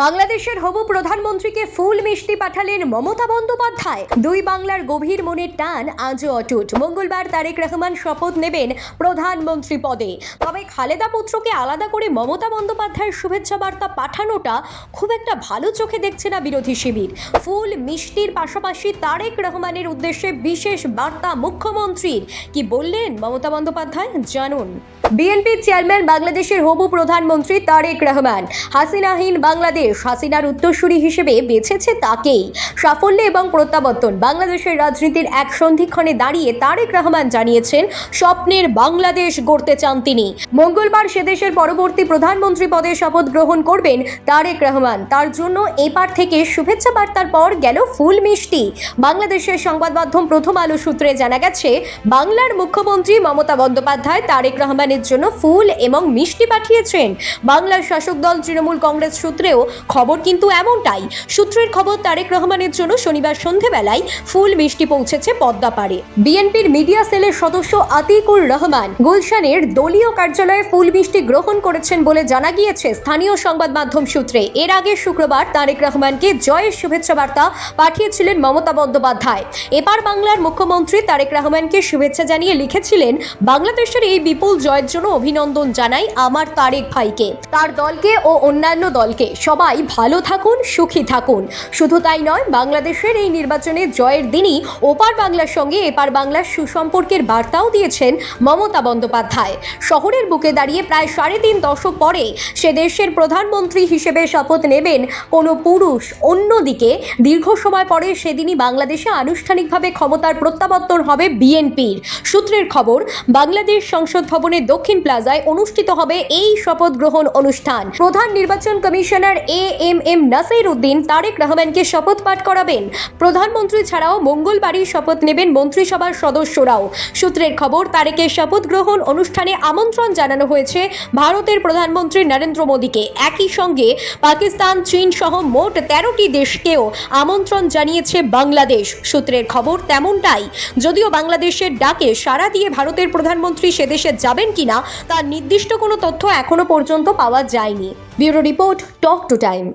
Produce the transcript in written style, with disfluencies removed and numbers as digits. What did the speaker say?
বাংলাদেশের হবু প্রধানমন্ত্রীকে ফুল মিষ্টি পাঠালেন মমতা বন্দ্যোপাধ্যায়। দুই বাংলার গভীর মনের টান আজও অটুট। মঙ্গলবার তারেক রহমান শপথ নেবেন প্রধানমন্ত্রী পদে। তবে খালেদা পুত্রকে আলাদা করে মমতা বন্দ্যোপাধ্যায়ের শুভেচ্ছা বার্তা পাঠানোটা খুব একটা ভালো চোখে দেখছে না বিরোধী শিবির। ফুল মিষ্টির পাশাপাশি তারেক রহমানের উদ্দেশ্যে বিশেষ বার্তা মুখ্যমন্ত্রীর। কি বললেন মমতা বন্দ্যোপাধ্যায় জানুন। বিএনপির চেয়ারম্যান বাংলাদেশের হবু প্রধানমন্ত্রী তারেক রহমান। হাসিনাহীন বাংলাদেশ, হাসিনার উত্তরসূরি হিসেবে বেছেছে তাকেই। সাফল্য এবং প্রত্যাবর্তন বাংলাদেশের রাজনীতির এক সন্ধিক্ষণে দাঁড়িয়ে তারেক রহমান জানিয়েছেন স্বপ্নের বাংলাদেশ গড়তে চান তিনি। মঙ্গলবার সে দেশের পরবর্তী প্রধানমন্ত্রী পদে শপথ গ্রহণ করবেন তারেক রহমান। তার জন্য এপার থেকে শুভেচ্ছা বার্তার পর গেল ফুল মিষ্টি। বাংলাদেশের সংবাদ মাধ্যম প্রথম আলো সূত্রে জানা গেছে, বাংলার মুখ্যমন্ত্রী মমতা বন্দ্যোপাধ্যায় তারেক রহমানের জন্য ফুল এবং মিষ্টি পাঠিয়েছেন। বাংলার শাসক দল তৃণমূল কংগ্রেস সূত্রেও খবর কিন্তু এমনটাই। সূত্রের খবর, তারেক রহমানের জন্য শনিবার সন্ধেবেলায় ফুল মিষ্টি পৌঁছেছে পদ্মাপাড়ে। বিএনপির মিডিয়া সেলের সদস্য আতিকুর রহমান গুলশানের দলীয় কার্যালয়ে ফুল মিষ্টি গ্রহণ করেছেন বলে জানা গিয়েছে স্থানীয় সংবাদ মাধ্যম সূত্রে। এর আগে শুক্রবার তারেক রহমানকে জয়ের শুভেচ্ছা বার্তা পাঠিয়েছিলেন মমতা বন্দ্যোপাধ্যায়। এবার বাংলার মুখ্যমন্ত্রী তারেক রহমানকে শুভেচ্ছা জানিয়ে লিখেছিলেন, বাংলাদেশের এই বিপুল জয়ের জন্য অভিনন্দন জানাই আমার তারেক ভাইকে, তার দলকে ও অন্যান্য দলকে। সবাই ভালো থাকুন, সুখী থাকুন। শুধু তাই নয়, বাংলাদেশের এই নির্বাচনে জয়ের দিনই ওপার বাংলার সঙ্গে এপার বাংলার সুসম্পর্কের বার্তাও দিয়েছেন মমতা বন্দ্যোপাধ্যায়। শহরের বুকে দাঁড়িয়ে প্রায় 3.5 দশক পরে সে দেশের প্রধানমন্ত্রী হিসেবে শপথ নেবেন কোনো পুরুষ। অন্যদিকে দীর্ঘ সময় পরে সেদিনই বাংলাদেশে আনুষ্ঠানিকভাবে ক্ষমতার প্রত্যাবর্তন হবে বিএনপির। সূত্রের খবর, বাংলাদেশ সংসদ ভবনের দক্ষিণ প্লাজায় অনুষ্ঠিত হবে এই শপথ গ্রহণ অনুষ্ঠান। প্রধান নির্বাচন কমিশনার এএমএম নাসির উদ্দিন তারেক রহমানকে শপথ পাঠ করাবেন। প্রধানমন্ত্রী ছাড়াও মঙ্গলবারই শপথ নেবেন মন্ত্রিসভার সদস্যরাও। সূত্রের খবর, তারেকের শপথ গ্রহণ অনুষ্ঠানে আমন্ত্রণ জানানো হয়েছে ভারতের প্রধানমন্ত্রী নরেন্দ্র মোদীকে। একই সঙ্গে পাকিস্তান, চীন সহ মোট 13টি দেশকেও আমন্ত্রণ জানিয়েছে বাংলাদেশ। সূত্রের খবর তেমনটাই। যদিও বাংলাদেশের ডাকে সাড়া দিয়ে ভারতের প্রধানমন্ত্রী সে দেশে যাবেন কিনা তার নির্দিষ্ট কোনো তথ্য এখনো পর্যন্ত পাওয়া যায়নি। Bureau report, talk to time.